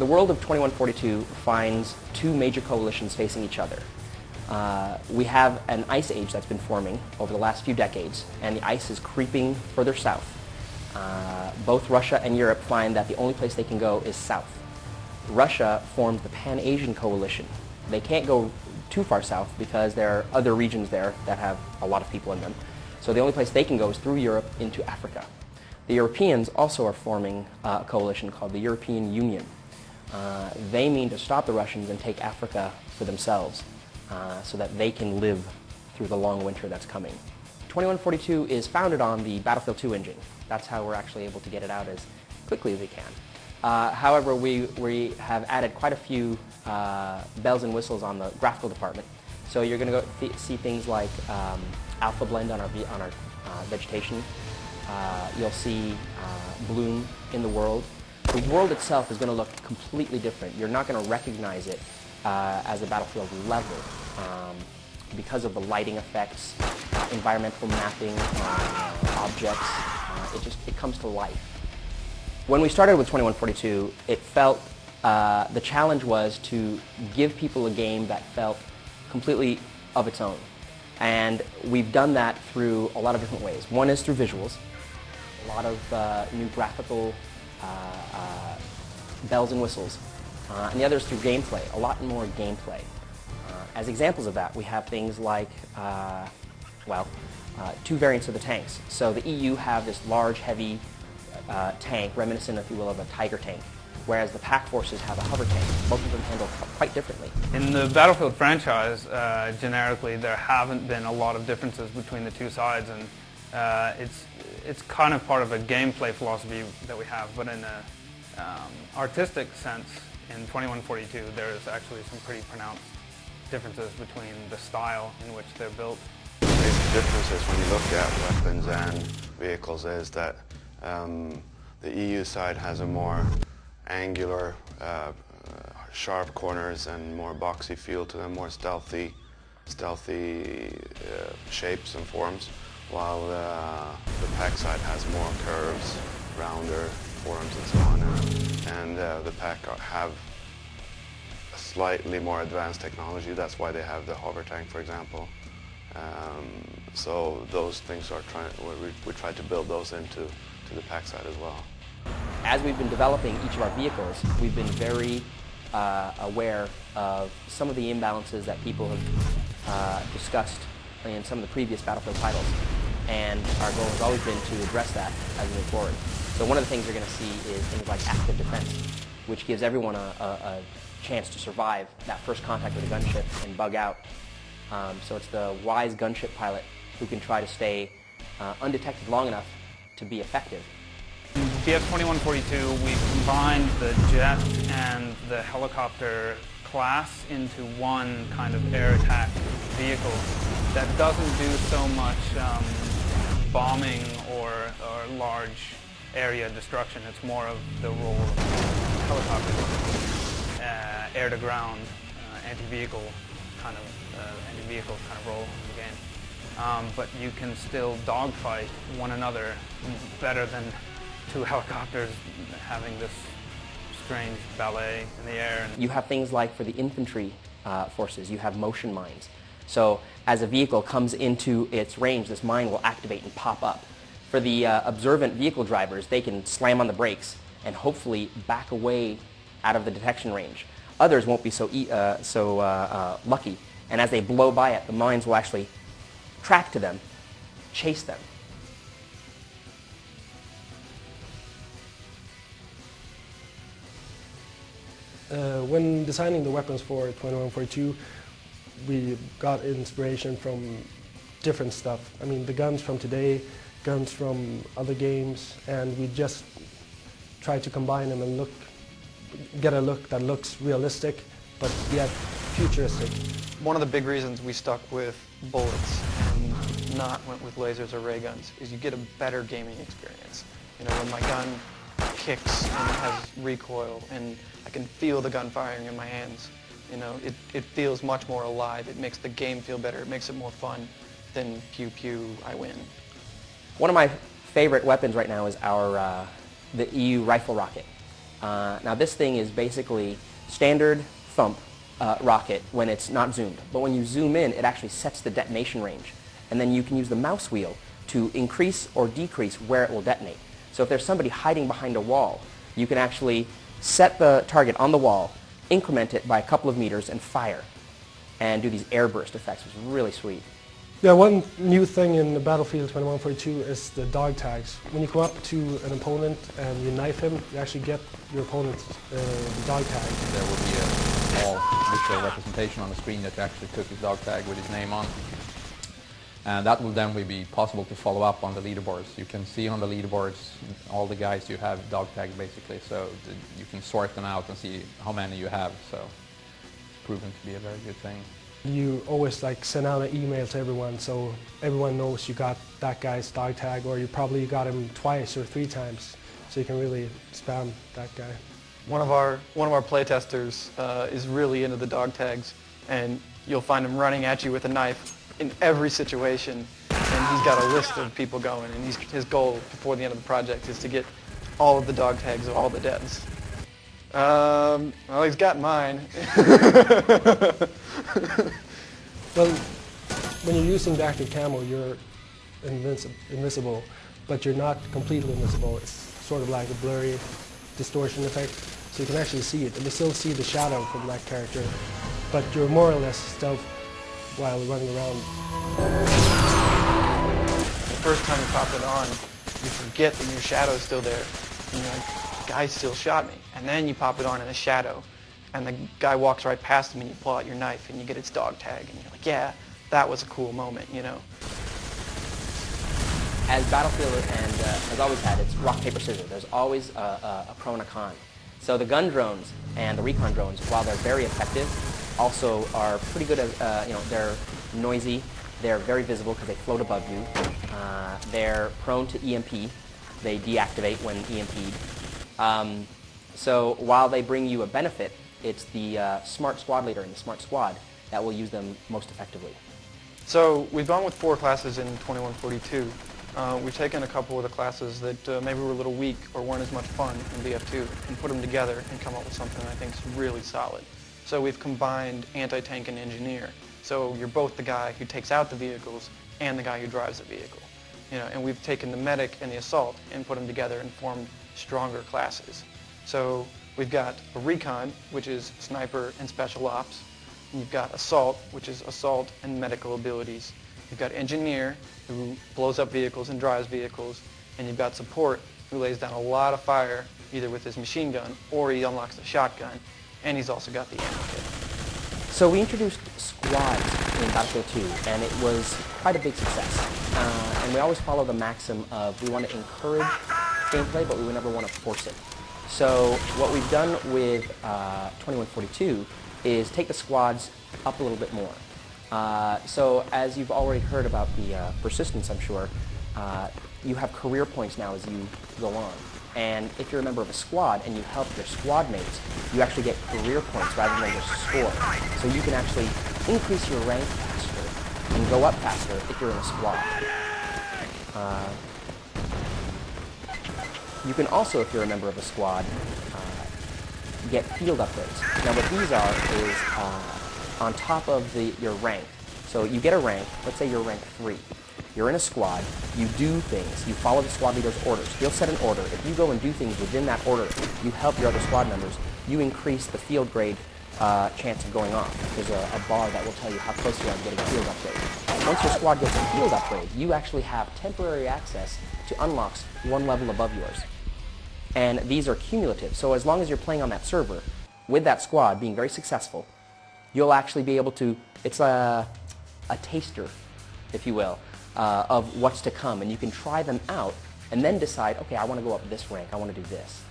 The world of 2142 finds two major coalitions facing each other. We have an ice age that's been forming over the last few decades, and the ice is creeping further south. Both Russia and Europe find that the only place they can go is south. Russia formed the Pan-Asian Coalition. They can't go too far south because there are other regions there that have a lot of people in them. So the only place they can go is through Europe into Africa. The Europeans also are forming a coalition called the European Union. They mean to stop the Russians and take Africa for themselves so that they can live through the long winter that's coming. 2142 is founded on the Battlefield 2 engine. That's how we're actually able to get it out as quickly as we can. However, we have added quite a few bells and whistles on the graphical department. So you're going to go see things like alpha blend on our vegetation. You'll see bloom in the world. The world itself is going to look completely different. You're not going to recognize it as a Battlefield level because of the lighting effects, environmental mapping, objects. It comes to life. When we started with 2142, it felt the challenge was to give people a game that felt completely of its own. And we've done that through a lot of different ways. One is through visuals, a lot of new graphical bells and whistles, and the other is through gameplay, a lot more gameplay. As examples of that, we have things like, two variants of the tanks. So the EU have this large, heavy tank, reminiscent, if you will, of a Tiger tank, whereas the PAC forces have a hover tank. Both of them handle quite differently. In the Battlefield franchise, generically, there haven't been a lot of differences between the two sides, and it's kind of part of a gameplay philosophy that we have, but in an artistic sense, in 2142, there is actually some pretty pronounced differences between the style in which they're built. The basic differences when you look at weapons and vehicles is that the EU side has a more angular, sharp corners and more boxy feel to them, more stealthy shapes and forms, while the PAC side has more curves, rounder forms and so on. And the PAC have a slightly more advanced technology. That's why they have the hover tank, for example. So those things are we try to build those into the PAC side as well. As we've been developing each of our vehicles, we've been very aware of some of the imbalances that people have discussed in some of the previous Battlefield titles, and our goal has always been to address that as we move forward. So one of the things you're going to see is things like active defense, which gives everyone a chance to survive that first contact with a gunship and bug out. So it's the wise gunship pilot who can try to stay undetected long enough to be effective. In BF2142, we combined the jet and the helicopter class into one kind of air attack vehicle that doesn't do so much bombing or large area destruction. It's more of the role of helicopter, air-to-ground, anti-vehicle kind of role in the game. But you can still dogfight one another better than two helicopters having this strange ballet in the air. You have things like for the infantry forces, you have motion mines. So as a vehicle comes into its range, this mine will activate and pop up. For the observant vehicle drivers, they can slam on the brakes and hopefully back away out of the detection range. Others won't be so lucky, and as they blow by it, the mines will actually track to them, chase them. When designing the weapons for 2142, we got inspiration from different stuff. I mean, the guns from today, guns from other games, and we just tried to combine them and get a look that looks realistic, but yet futuristic. One of the big reasons we stuck with bullets and not went with lasers or ray guns is you get a better gaming experience. You know, when my gun kicks and it has recoil and I can feel the gun firing in my hands, you know, it feels much more alive. It makes the game feel better. It makes it more fun than pew pew, I win. One of my favorite weapons right now is the EU rifle rocket. Now this thing is basically standard thump rocket when it's not zoomed. But when you zoom in, it actually sets the detonation range. And then you can use the mouse wheel to increase or decrease where it will detonate. So if there's somebody hiding behind a wall, you can actually set the target on the wall, increment it by a couple of meters, and fire. And do these airburst effects, which is really sweet. Yeah, one new thing in the Battlefield 2142 is the dog tags. When you come up to an opponent and you knife him, you actually get your opponent's dog tag. There will be a small visual representation on the screen that you actually took his dog tag with his name on. And that will then be possible to follow up on the leaderboards. You can see on the leaderboards all the guys you have dog tagged basically, so you can sort them out and see how many you have. So it's proven to be a very good thing. You always send out an email to everyone so everyone knows you got that guy's dog tag, or you probably got him twice or 3 times, so you can really spam that guy. One of our playtesters is really into the dog tags, and you'll find him running at you with a knife in every situation, and he's got a list of people going, and his goal before the end of the project is to get all of the dog tags of all the devs. Well, he's got mine. Well, when you're using the active camo, you're invisible, but you're not completely invisible. It's sort of like a blurry distortion effect, so you can actually see it, and you still see the shadow from that character, but you're more or less stealth while running around. The first time you pop it on, you forget that your shadow's still there, and you're like, guy still shot me. And then you pop it on in a shadow, and the guy walks right past him, and you pull out your knife, and you get its dog tag, and you're like, yeah, that was a cool moment, you know. As Battlefield has always had, it's rock, paper, scissors. There's always a pro and a con. So the gun drones and the recon drones, while they're very effective, also are pretty good at, they're noisy, they're very visible because they float above you, they're prone to EMP, they deactivate when EMP'd. So while they bring you a benefit, it's the smart squad leader and the smart squad that will use them most effectively. So we've gone with 4 classes in 2142. We've taken a couple of the classes that maybe were a little weak or weren't as much fun in BF2 and put them together and come up with something that I think is really solid. So we've combined anti-tank and engineer. So you're both the guy who takes out the vehicles and the guy who drives the vehicle. And we've taken the medic and the assault and put them together and formed stronger classes. So we've got a recon, which is sniper and special ops. And you've got assault, which is assault and medical abilities. You've got engineer, who blows up vehicles and drives vehicles. And you've got support, who lays down a lot of fire, either with his machine gun or he unlocks the shotgun. And he's also got the ammo kit. So we introduced squads in Battlefield 2, and it was quite a big success. And we always follow the maxim of we want to encourage gameplay, but we never want to force it. So what we've done with 2142 is take the squads up a little bit more. So as you've already heard about the persistence, I'm sure, you have career points now as you go on. And if you're a member of a squad and you help your squad mates, you actually get career points rather than just score. So you can actually increase your rank faster and go up faster if you're in a squad. You can also, if you're a member of a squad, get field upgrades. Now what these are is on top of your rank. So you get a rank, let's say you're rank 3. You're in a squad, you do things, you follow the squad leader's orders. He'll set an order. If you go and do things within that order, you help your other squad members, you increase the field grade chance of going off. There's a bar that will tell you how close you are to getting a field upgrade. Once your squad gets a field upgrade, you actually have temporary access to unlocks 1 level above yours. And these are cumulative, so as long as you're playing on that server, with that squad being very successful, you'll actually be able to, it's a taster, if you will, of what's to come, and you can try them out and then decide, okay, I want to go up this rank, I want to do this.